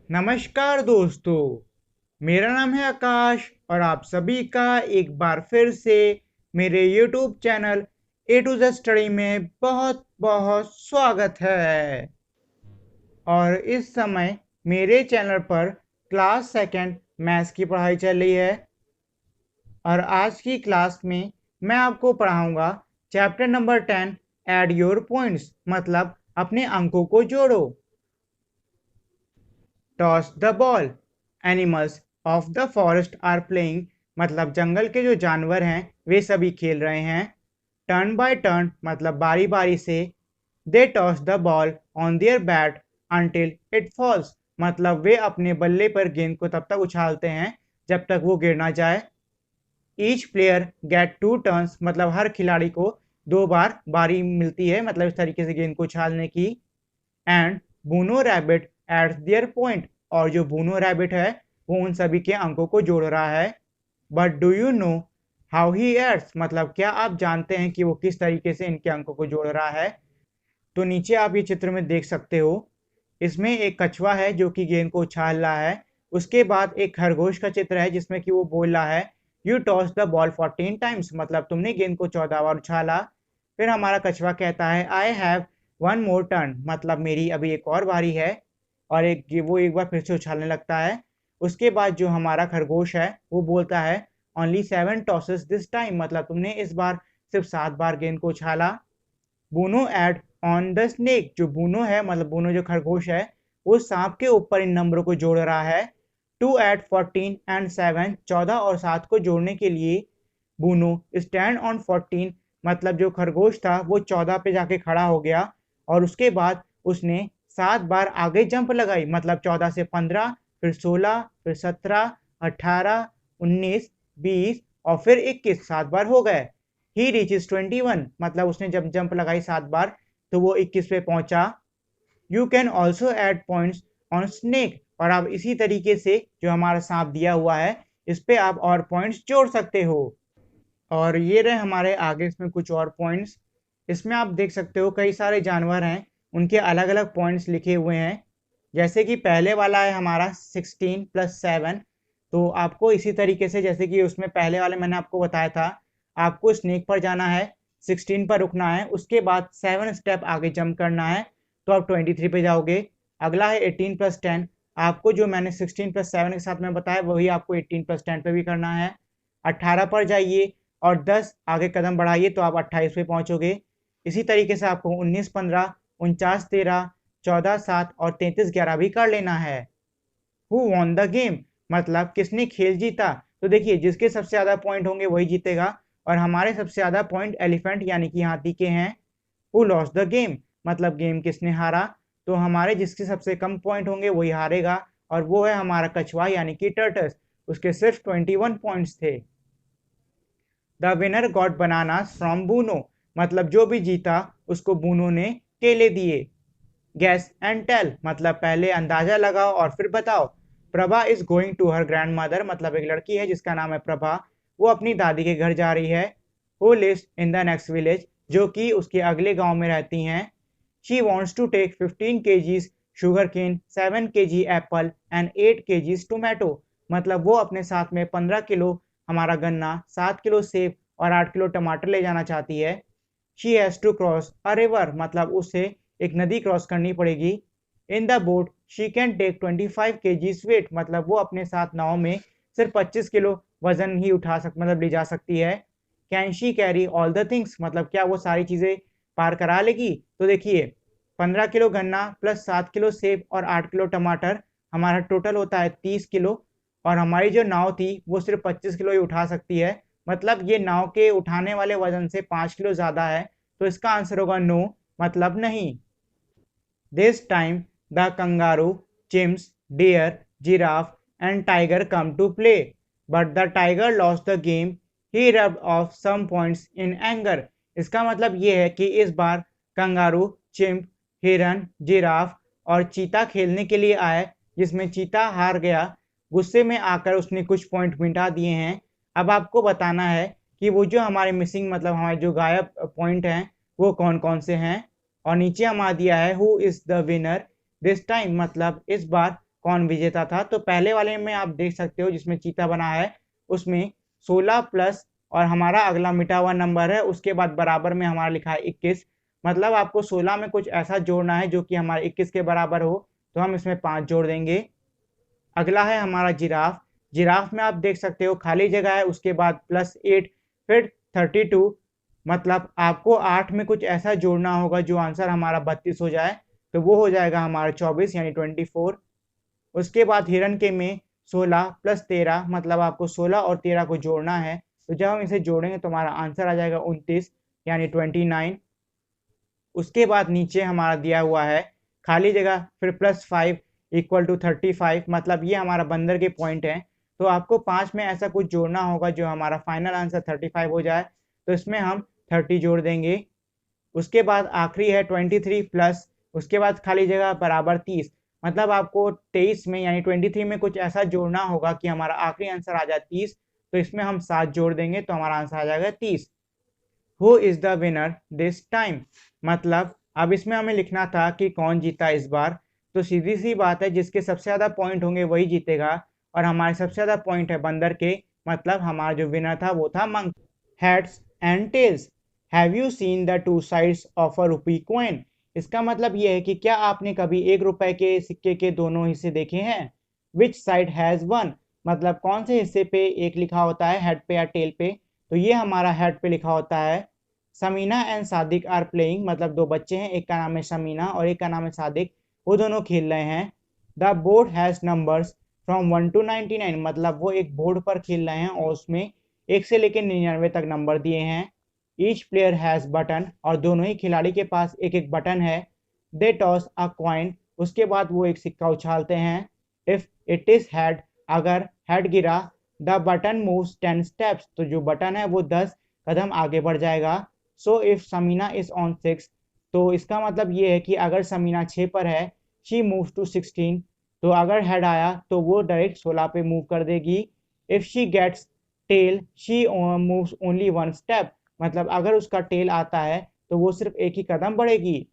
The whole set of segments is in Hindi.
नमस्कार दोस्तों, मेरा नाम है आकाश और आप सभी का एक बार फिर से मेरे YouTube channel A to Z study में बहुत बहुत स्वागत है। और इस समय मेरे चैनल पर क्लास सेकंड मैथ्स की पढ़ाई चल रही है और आज की क्लास में मैं आपको पढ़ाऊंगा chapter number 10 add your points मतलब अपने अंकों को जोड़ो। Toss the ball, animals of the forest are playing मतलब जंगल के जो जानवर हैं वे सभी खेल रहे हैं। टर्न बाय टर्न मतलब बारी बारी से। They toss the ball on their bat until it falls मतलब वे अपने बल्ले पर गेंद को तब तक उछालते हैं जब तक वो गिर ना जाए। ईच प्लेयर गेट 2 टर्न्स मतलब हर खिलाड़ी को 2 बार बारी मिलती है मतलब इस तरीके से गेंद को उछालने की। And Buno rabbit ate their point और जो बूनो रैबिट है वो उन सभी के अंकों को जोड़ रहा है। But do you know how he adds मतलब क्या आप जानते हैं कि वो किस तरीके से इनके अंकों को जोड़ रहा है। तो नीचे आप ये चित्र में देख सकते हो, इसमें एक कछुआ है जो कि गेंद को उछाल रहा है। उसके बाद एक खरगोश का चित्र है जिसमें कि वो बोल रहा है you toss the ball 14 times मतलब तुमने गेंद को 14 बार उछाला। फिर हमारा कछुआ कहता है I have one more turn मतलब मेरी अभी एक और बारी है और वो एक बार फिर से उछालने लगता है। उसके बाद जो हमारा खरगोश है वो बोलता है ओनली 7 टॉसेस दिस टाइम मतलब तुमने इस बार सिर्फ 7 बार गेंद को उछाला। Buono add on the snake जो बूनो है मतलब बूनो जो खरगोश है वो सांप के ऊपर इन नंबरों को जोड़ रहा है। 2 एट 14 एंड 7 14 और 7 को जोड़ने के लिए बूनो स्टैंड ऑन 14 मतलब जो खरगोश था वो 14 पे जाके खड़ा हो गया और उसके बाद उसने 7 बार आगे जंप लगाई मतलब 14 से 15 फिर 16 फिर 17 18 19 20 और फिर 21 7 बार हो गए। ही रीचेस 21 मतलब उसने जब जंप लगाई 7 बार तो वो 21 पे पहुंचा। You can also add points on snake और आप इसी तरीके से जो हमारा सांप दिया हुआ है इस पे आप और पॉइंट्स जोड़ सकते हो। और ये रहे हमारे आगे इसमें कुछ और पॉइंट्स। इसमें आप देख सकते हो कई सारे जानवर हैं, उनके अलग अलग पॉइंट्स लिखे हुए हैं। जैसे कि पहले वाला है हमारा 16 + 7। तो आपको इसी तरीके से जैसे कि उसमें पहले वाले मैंने आपको बताया था, आपको स्नेक पर जाना है, 16 पर रुकना है, उसके बाद 7 स्टेप आगे जंप करना है तो आप 23 पे जाओगे। अगला है 18 + 10। आपको जो मैंने 16 + 7 के साथ में बताया वही आपको 18 + 10 पे भी करना है। 18 पर जाइए और 10 आगे कदम बढ़ाइए तो आप 28 पे पहुंचोगे। इसी तरीके से आपको 19 15 49 13 14 7 और 33 11 भी कर लेना है। हु वॉन द गेम मतलब किसने खेल जीता। तो देखिए जिसके सबसे ज्यादा पॉइंट होंगे वही जीतेगा और हमारे सबसे ज्यादा पॉइंट एलिफेंट यानी कि हाथी के हैं। हु लॉस्ट द गेम मतलब गेम किसने हारा। तो हमारे जिसके सबसे कम पॉइंट होंगे वही हारेगा और वो है हमारा कछुआ यानी कि टर्टस। उसके सिर्फ 21 पॉइंट्स थे। The winner got bananas from Buno मतलब जो भी जीता उसको बूनो ने केले दिए। गैस एंड टेल मतलब पहले अंदाजा लगाओ और फिर बताओ। Prabha is going to her grandmother मतलब एक लड़की है जिसका नाम है प्रभा, वो अपनी दादी के घर जा रही है। Who lives in the next village जो कि उसके अगले गांव में रहती हैं। She wants to take 15 kgs sugar cane, 7 kg apple and 8 kgs tomato मतलब वो अपने साथ में 15 किलो हमारा गन्ना, 7 किलो सेब और 8 किलो टमाटर ले जाना चाहती है। She has to cross a river मतलब उसे एक नदी क्रॉस करनी पड़ेगी। In the boat she can take 25 kgs weight मतलब वो अपने साथ नाव में सिर्फ 25 किलो वजन ही उठा मतलब ले जा सकती है। Can she carry all the things मतलब क्या वो सारी चीजें पार करा लेगी। तो देखिए 15 किलो गन्ना प्लस 7 किलो सेब और 8 किलो टमाटर हमारा टोटल होता है 30 किलो और हमारी जो नाव थी वो सिर्फ 25 किलो ही उठा सकती है मतलब ये नाव के उठाने वाले वजन से 5 किलो ज्यादा है। तो इसका आंसर होगा नो मतलब नहीं। This time the kangaroo, chimps, deer, giraffe and tiger come to play but the tiger lost the game. He rubbed off some points in anger. इसका मतलब ये है कि इस बार कंगारू, चिंप, हिरन, जिराफ और चीता खेलने के लिए आए जिसमें चीता हार गया। गुस्से में आकर उसने कुछ पॉइंट मिटा दिए हैं। अब आपको बताना है कि वो जो हमारे मिसिंग मतलब हमारे जो गायब पॉइंट हैं वो कौन कौन से हैं। और नीचे हमारा दिया है who is the winner this time मतलब इस बार कौन विजेता था। तो पहले वाले में आप देख सकते हो जिसमें चीता बना है, उसमें 16 प्लस और हमारा अगला मिटा हुआ नंबर है, उसके बाद बराबर में हमारा लिखा है 21। मतलब आपको 16 में कुछ ऐसा जोड़ना है जो कि हमारे 21 के बराबर हो, तो हम इसमें 5 जोड़ देंगे। अगला है हमारा जिराफ। जिराफ में आप देख सकते हो खाली जगह है, उसके बाद +8 फिर 32। मतलब आपको 8 में कुछ ऐसा जोड़ना होगा जो आंसर हमारा 32 हो जाए, तो वो हो जाएगा हमारा 24 यानी 24। उसके बाद हिरन के में 16 + 13, मतलब आपको 16 और 13 को जोड़ना है, तो जब हम इसे जोड़ेंगे तो हमारा आंसर आ जाएगा 29 यानी 29। उसके बाद नीचे हमारा दिया हुआ है खाली जगह फिर +5 = 35, मतलब ये हमारा बंदर के पॉइंट हैं। तो आपको 5 में ऐसा कुछ जोड़ना होगा जो हमारा फाइनल आंसर 35 हो जाए, तो इसमें हम 30 जोड़ देंगे। उसके बाद आखिरी है 23 प्लस, उसके बाद खाली जगह बराबर 30, मतलब आपको 23 में यानी 23 में कुछ ऐसा जोड़ना होगा कि हमारा आखिरी आंसर आ जाए 30, तो इसमें हम 7 जोड़ देंगे तो हमारा आंसर आ जाएगा 30। Who is the winner this time, मतलब अब इसमें हमें लिखना था कि कौन जीता इस बार। तो सीधी सी बात है, जिसके सबसे ज्यादा पॉइंट होंगे वही जीतेगा, और हमारे सबसे ज्यादा पॉइंट है बंदर के, मतलब हमारा जो विनर था वो था monk. Heads and tails, have you seen the two sides of a rupee coin. इसका मतलब ये है कि क्या आपने कभी 1 रुपए के सिक्के के दोनों हिस्से देखे हैं। विच साइड हैज वन, मतलब कौन से हिस्से पे एक लिखा होता है, हेड पे या टेल पे। तो ये हमारा हेड पे लिखा होता है। Samina and Sadiq are playing, मतलब दो बच्चे हैं, एक का नाम है समीना और एक का नाम है सादिक, वो दोनों खेल रहे हैं। The board has numbers from 1 to 99, मतलब वो एक बोर्ड पर खेल रहे हैं और उसमें 1 से लेकर 99 तक नंबर दिए हैं। ईच प्लेयर हैज बटन, और दोनों ही खिलाड़ी के पास एक एक बटन है। दे टॉस अ कॉइन, उसके बाद वो एक सिक्का उछालते हैं। इफ इट इज हेड, अगर हेड गिरा, द बटन मूव्स 10 स्टेप्स, तो जो बटन है वो 10 कदम आगे बढ़ जाएगा। So if Samina is on 6, तो इसका मतलब ये है कि अगर समीना 6 पर है, शी मूव्स टू 16, तो अगर हेड आया तो वो डायरेक्ट 16 पे मूव कर देगी। If she gets tail, she moves only 1 step, मतलब अगर उसका टेल आता है तो वो सिर्फ एक ही कदम बढ़ेगी।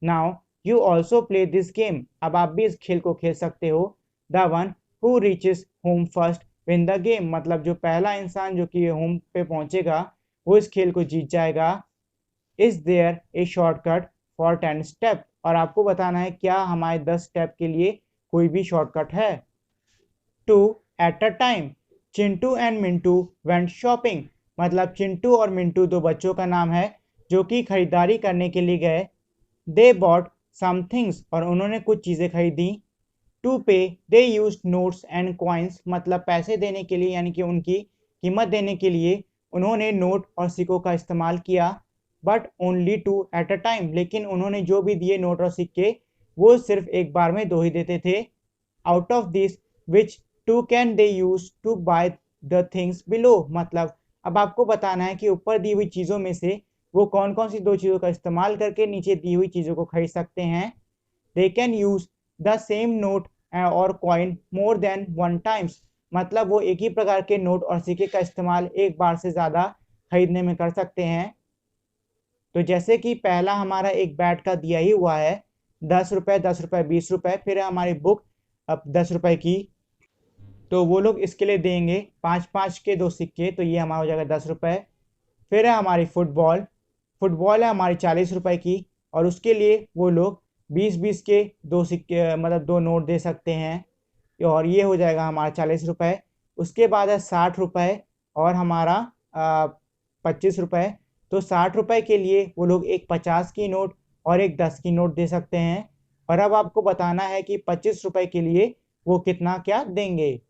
Now you also play this game, अब आप भी इस खेल को खेल सकते हो। The one who reaches home first win the game, मतलब जो पहला इंसान जो कि होम पे पहुंचेगा वो इस खेल को जीत जाएगा। Is there a shortcut for 10 step, और आपको बताना है क्या हमारे 10 स्टेप के लिए कोई भी शॉर्टकट है। Two at a time, Chintu and Mintu went shopping, मतलब चिंटू और मिंटू दो बच्चों का नाम है जो कि खरीदारी करने के लिए गए। दे बॉट सम थिंग्स, और उन्होंने कुछ चीज़ें खरीदी। टू पे दे यूज नोट्स एंड कॉइन्स, मतलब पैसे देने के लिए यानी कि उनकी कीमत देने के लिए उन्होंने नोट और सिक्कों का इस्तेमाल किया। But only two at a time, लेकिन उन्होंने जो भी दिए नोट और सिक्के वो सिर्फ एक बार में दो ही देते थे। Out of this which two can they use to buy the things below, मतलब अब आपको बताना है कि ऊपर दी हुई चीज़ों में से वो कौन कौन सी दो चीज़ों का इस्तेमाल करके नीचे दी हुई चीज़ों को खरीद सकते हैं। They can use the same note और कॉइन मोर देन 1 टाइम्स, मतलब वो एक ही प्रकार के नोट और सिक्के का इस्तेमाल एक बार से ज़्यादा खरीदने में कर सकते हैं। तो जैसे कि पहला हमारा एक बैट का दिया ही हुआ है, 10 रुपये, 10 रुपये, 20 रुपये, फिर है हमारी बुक अब 10 रुपये की, तो वो लोग इसके लिए देंगे 5-5 के दो सिक्के, तो ये हमारा हो जाएगा 10 रुपये। फिर है हमारी फुटबॉल, फुटबॉल है हमारी 40 रुपये की, और उसके लिए वो लोग 20-20 के दो सिक्के, मतलब दो नोट दे सकते हैं, और ये हो जाएगा हमारा 40 रुपये। उसके बाद है 60 रुपये और हमारा 25 रुपये, तो 60 रुपये के लिए वो लोग एक 50 की नोट और एक 10 की नोट दे सकते हैं। और अब आपको बताना है कि 25 रुपये के लिए वो कितना क्या देंगे।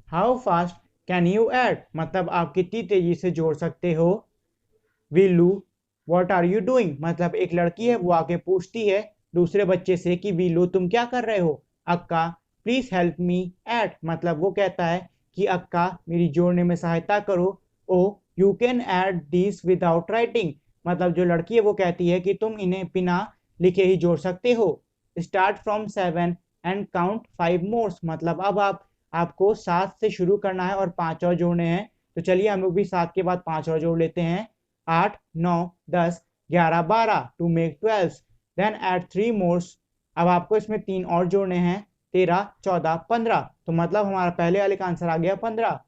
How fast can you add, मतलब आप कितनी तेजी से जोड़ सकते हो। वीलू व्हाट आर यू डूइंग, मतलब एक लड़की है वो आके पूछती है दूसरे बच्चे से कि वीलू तुम क्या कर रहे हो। अक्का प्लीज हेल्प मी ऐड, मतलब वो कहता है कि अक्का मेरी जोड़ने में सहायता करो। Oh you can add this without writing, मतलब जो लड़की है वो कहती है कि तुम इन्हें बिना लिखे ही जोड़ सकते हो। Start from 7 and count 5 more, मतलब अब आपको 7 से शुरू करना है और 5 और जोड़ने हैं। तो चलिए हम लोग भी 7 के बाद 5 और जोड़ लेते हैं। 8, 9, 10, 11, 12 to make 12, then add 3 more, अब आपको इसमें 3 और जोड़ने हैं। 13, 14, 15। तो मतलब हमारा पहले वाले का आंसर आ गया 15।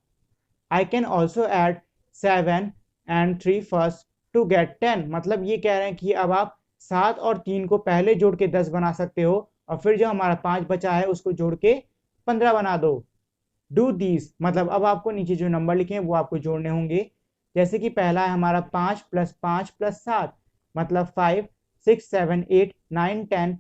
I can also add 7 and 3 first to get 10। मतलब ये कह रहे हैं कि अब आप 7 और 3 को पहले जोड़ के 10 बना सकते हो और फिर जो हमारा 5 बचा है उसको जोड़ के 15 बना दो। डू दीज मतलब अब आपको नीचे जो नंबर लिखे हैं वो आपको जोड़ने होंगे। जैसे कि पहला है हमारा 5 + 5 + 7 मतलब 5, 6, 7, 8, 9, 10,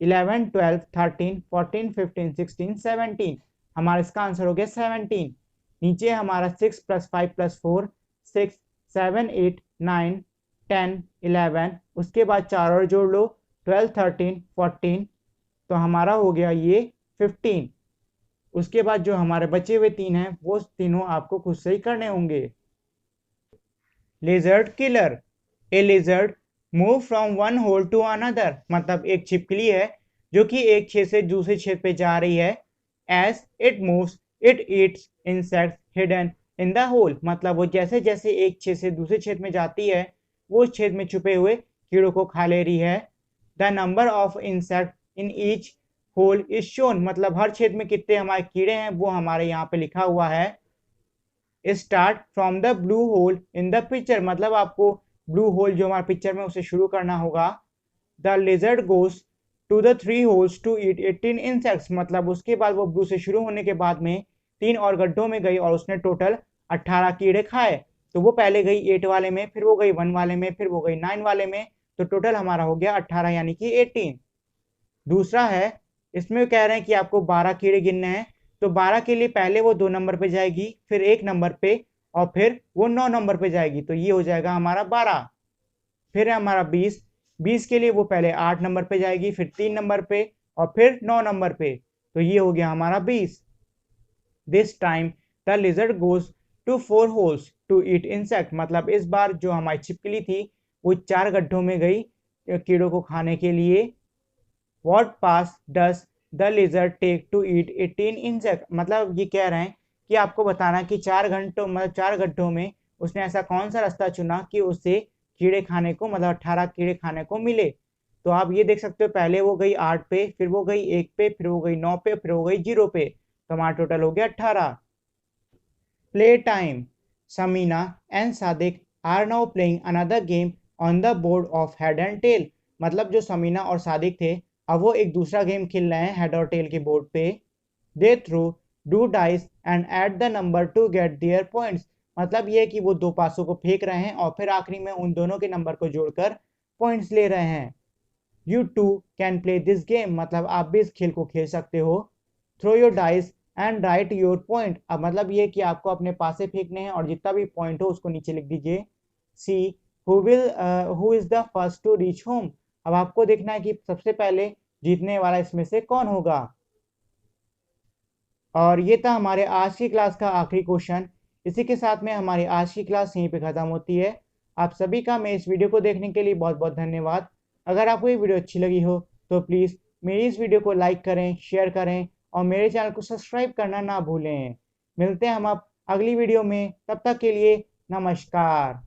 11, 12, 13, 14, 15, 16, 17। हमारा इसका आंसर हो गया 17। नीचे हमारा 6 + 5 + 4, 6, 7, 8, 9, 10, 11। उसके बाद 4 और जोड़ लो 12, 13, 14। तो हमारा हो गया ये 15। उसके बाद जो हमारे बचे हुए 3 हैं वो तीनों आपको खुद से ही करने होंगे। Lizard killer. A lizard move from one hole to another मतलब एक छिपकली है जो कि एक छेद से दूसरे छेद पे जा रही है। As it moves it eats insects hidden in the hole मतलब वो जैसे जैसे एक छेद से दूसरे छेद में जाती है वो उस छेद में छुपे हुए कीड़ों को खा ले रही है। The number of insect in each hole is shown मतलब हर छेद में कितने हमारे कीड़े हैं वो हमारे यहाँ पे लिखा हुआ है। Start from the blue hole in the picture मतलब आपको ब्लू होल जो हमारे पिक्चर में उसे शुरू करना होगा। The lizard goes to the 3 holes to eat 18 insects मतलब उसके बाद वो ब्लू से शुरू होने के बाद में 3 और गड्ढों में गई और उसने टोटल 18 कीड़े खाए। तो वो पहले गई 8 वाले में, फिर वो गई 1 वाले में, फिर वो गई 9 वाले में। तो टोटल हमारा हो गया 18 यानी कि 18। दूसरा है इसमें कह रहे हैं कि आपको 12 कीड़े गिनने हैं। तो 12 के लिए पहले वो 2 नंबर पे जाएगी, फिर 1 नंबर पे और फिर वो 9 नंबर पे जाएगी। तो ये हो जाएगा हमारा 12। फिर है हमारा 20। 20 के लिए वो पहले 8 नंबर पे जाएगी, फिर 3 नंबर पे और फिर 9 नंबर पे। तो ये हो गया हमारा 20। This time the lizard goes to 4 holes to eat insect मतलब इस बार जो हमारी छिपकली थी वो 4 गड्ढों में गई कीड़ों को खाने के लिए। What path does the lizard take to eat 18 insect मतलब ये कह रहे हैं कि आपको बताना कि 4 घंटों मतलब 4 गड्ढों में उसने ऐसा कौन सा रास्ता चुना कि उसे कीड़े खाने को मतलब 18 कीड़े खाने को मिले। तो आप ये देख सकते हो पहले वो गई 8 पे, फिर वो गई 1 पे, फिर वो गई 9 पे, फिर वो गई 0 पे। तो हमारा टोटल हो गया 18। Play time. Samina and Sadiq are now playing another game on the board of head and tail मतलब जो समीना और सादिक थे अब वो एक दूसरा गेम खेल रहे हैं हेड और टेल के बोर्ड पे। They throw two dice and add the number to get their points मतलब ये है कि वो 2 पासों को फेंक रहे हैं और फिर आखिरी में उन दोनों के नंबर को जोड़कर पॉइंट्स ले रहे हैं। You too can play this game मतलब आप भी इस खेल को खेल सकते हो। Throw your dice and write your point अब मतलब ये कि आपको अपने पासे फेंकने हैं और जितना भी पॉइंट हो उसको नीचे लिख दीजिए। See who is the first to reach home अब आपको देखना है कि सबसे पहले जीतने वाला इसमें से कौन होगा। और ये था हमारे आज की क्लास का आखिरी क्वेश्चन। इसी के साथ में हमारी आज की क्लास यहीं पे ख़त्म होती है। आप सभी का मैं इस वीडियो को देखने के लिए बहुत बहुत धन्यवाद। अगर आपको ये वीडियो अच्छी लगी हो तो प्लीज़ मेरी इस वीडियो को लाइक करें, शेयर करें और मेरे चैनल को सब्सक्राइब करना ना भूलें। मिलते हैं हम अब अगली वीडियो में, तब तक के लिए नमस्कार।